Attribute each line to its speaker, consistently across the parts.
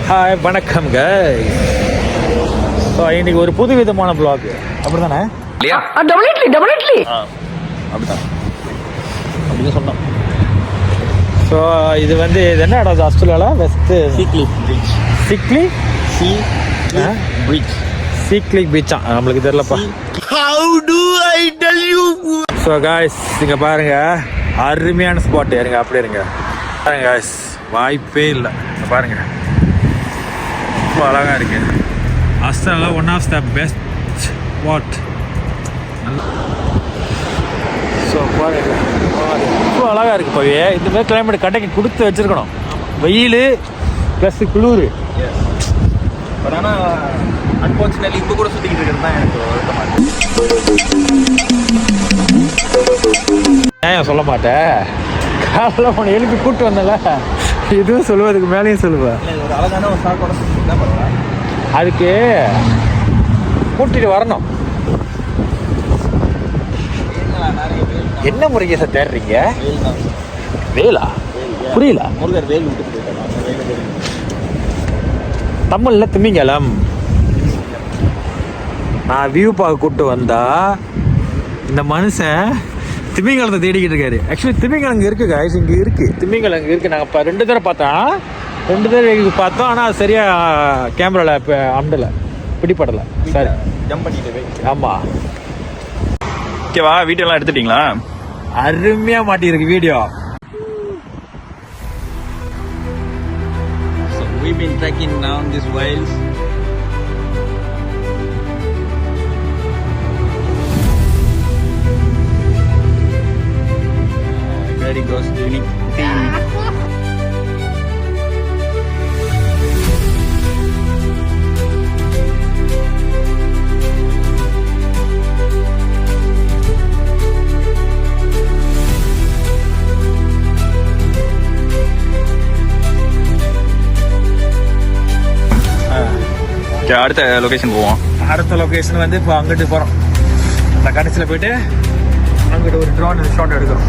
Speaker 1: Hi வணக்கம் guys. So இன்னைக்கு ஒரு புது விதமான vlog அப்படி தானே
Speaker 2: இல்லையா?
Speaker 1: டெபினெட்லி அப்படிதான் அப்படின்னு சொன்னோம். ஸோ இது வந்து இது என்ன இடம் ஆஸ்திரேலியாவில் வெஸ்ட்டு சிக்லி சீக்லிக் பீச்சா நம்மளுக்கு தெரியலப்பா. ஸோ காய்ஸ் இங்கே பாருங்க அருமையான ஸ்பாட் இருங்க அப்படியே இருங்க பாருங்க காய்ஸ் வாய்ப்பே இல்லை பாருங்க ரொம்ப அழகாக இருக்கு. Australia one of the best spot. So பாருங்க ரொம்ப அழகாக இருக்கு போய் இந்த மாதிரி கிளைமேட் கடைக்கு கொடுத்து வச்சிருக்கணும். வெயில் ப்ளஸ் குளிர்.
Speaker 2: பட் ஆனால் அன்ஃபார்ச்சுனேட்லி இப்போ கூட சுற்றிக்கிட்டு இருக்கிறது தான் எனக்கு வருத்தமாக இருக்கு.
Speaker 1: ஏன் சொல்ல மாட்டேன் காலைல உன்னை எழுப்பி கூப்பிட்டு வந்தல இதுவும் சொல்லுவதுக்கு மேலேயும் சொல்லுவேன்.
Speaker 2: ஒரு அழகான ஒரு சாக்கோட சுற்றி என்ன பண்ணுறேன்
Speaker 1: அதுக்கு கூட்டிட்டு வரணும். என்ன முறையை சார் தேடுறீங்க? வேலா புரியல.
Speaker 2: முருகர் வேல் விட்டு போயிடலாம்.
Speaker 1: தமிழ்ல திமிங்கலம். நான் வியூ பார்க்க கூப்பிட்டு வந்தா இந்த மனுஷன் திமிங்கலத்தை தேடிக்கிட்டு இருக்காரு. ஆக்சுவலி திமிங்கலம் இங்கே இருக்குது காய்ஸ், இங்கே இருக்குது திமிங்கலம் இங்கே இருக்குது. நாங்கள் இப்போ 2 தடவை பார்த்தோம் ஆனால் அது சரியாக கேமராவில் இப்போ அண்டலை பிடிப்படலை. சரி
Speaker 2: ஜம்ப் பண்ணிட்டு
Speaker 1: ஆமாம்
Speaker 2: ஓகேவா? வீட்டெல்லாம் எடுத்துட்டீங்களா?
Speaker 1: அருமையாக மாட்டியிருக்கு video.
Speaker 2: So we've been trekking down these whales. There he goes, unique theme. Okay, அடுத்த லொகேஷன் போவோம்.
Speaker 1: அடுத்த லொக்கேஷன் வந்து இப்போ அங்கிட்டு போகிறோம். அந்த கடைசியில் போயிட்டு அங்கிட்டு ஒரு ட்ரோன் ஷாட் எடுக்கிறோம்.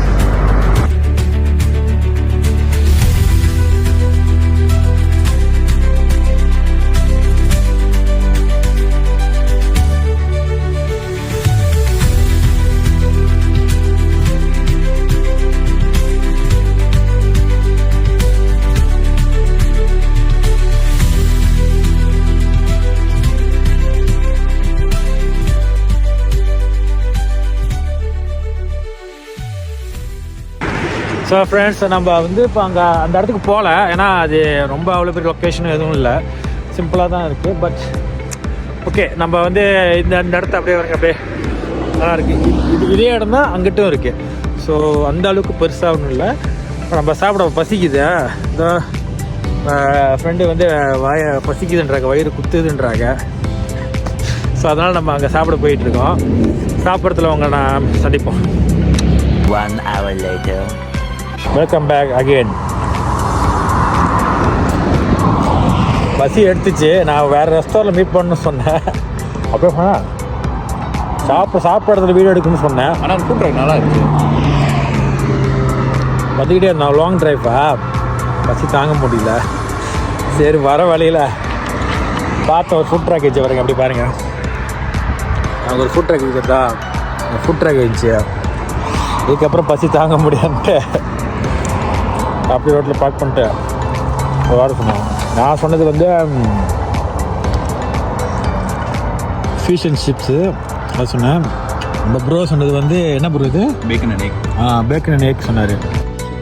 Speaker 1: ஸோ ஃப்ரெண்ட்ஸ் நம்ம வந்து இப்போ அங்கே அந்த இடத்துக்கு போகல, ஏன்னா அது ரொம்ப அவ்வளோ பெரிய லொக்கேஷன் எதுவும் இல்லை, சிம்பிளாக தான் இருக்குது. பட் ஓகே நம்ம வந்து இந்த இடத்த அப்படியே வரங்க அப்படியே நல்லா இருக்குது. இதே இடம் தான் அங்கிட்டும் இருக்குது. ஸோ அந்த அளவுக்கு பெருசாக ஒன்றும் இல்லை. நம்ம சாப்பிட பசிக்குது. இந்த ஃப்ரெண்டு வந்து பசிக்குதுன்றாங்க, வயிறு குத்துதுன்றாங்க. ஸோ அதனால் நம்ம அங்கே சாப்பிட போயிட்டுருக்கோம். சாப்பிட்றதுல அவங்க நான் சந்திப்போம்.
Speaker 3: 1 hour later.
Speaker 1: Welcome back again. பசி எடுத்துச்சு. நான் வேறு ரெஸ்டாரண்ட்டில் மீட் பண்ணணும்னு சொன்னேன். அப்படியே சொன்னேன் சாப்பிட்றதுல வீடியோ எடுக்கணும்னு சொன்னேன்.
Speaker 2: ஆனால் ஃபுட் ட்ரக் நல்லா இருக்குது.
Speaker 1: வந்துக்கிட்டே நான் லாங் ட்ரைவா பசி தாங்க முடியல. சரி வர வழியில் பார்த்த ஒரு ஃபுட் ட்ராக் வச்சு வரேங்க. அப்படி பாருங்கள், நாங்கள் ஒரு ஃபுட் ட்ராக் வச்சுருந்தா ஃபுட் ட்ராக் இருந்துச்சு. இதுக்கப்புறம் பசி தாங்க முடியாதுன்ட்டு அப்படி ரோட்டில் பார்க் பண்ணிட்டு வர சொன்னேன். நான் சொன்னது வந்து ஃபிஷ் அண்ட் சிப்ஸு அது சொன்னேன். நம்ம ப்ரோ சொன்னது வந்து என்ன ப்ரோ இது?
Speaker 2: Bacon and egg.
Speaker 1: Bacon and egg சொன்னார்.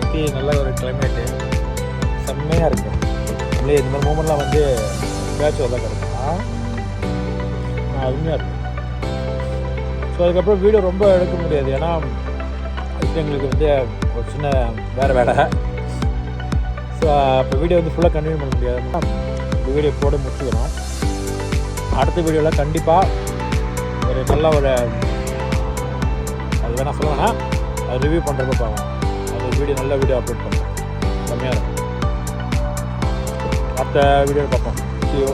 Speaker 1: சுற்றி நல்ல ஒரு கிளைமேட்டு செம்மையாக இருக்கும். இல்லையே இந்த மாதிரி மூமெண்ட்லாம் வந்து பேட்ச் தான் கிடைக்கும். அருமையாக இருக்கும். ஸோ அதுக்கப்புறம் வீடியோ ரொம்ப எடுக்க முடியாது, ஏன்னா எங்களுக்கு வந்து ஒரு சின்ன வேறு வேலை. ஸோ இப்போ வீடியோ வந்து ஃபுல்லாக கண்டினியூ பண்ண முடியாதுன்னா இந்த வீடியோ போட முடிச்சுக்கிறோம். அடுத்த வீடியோவில் கண்டிப்பாக ஒரு நல்ல ஒரு அது வேணால் சொல்லுவேன்னா அது ரிவ்யூ பண்ணுறப்ப பார்க்கலாம். அது வீடியோ நல்ல வீடியோ அப்லோட் பண்ணுறோம், செம்மையாக இருக்கும். அடுத்த வீடியோவில் பார்ப்போம். See you.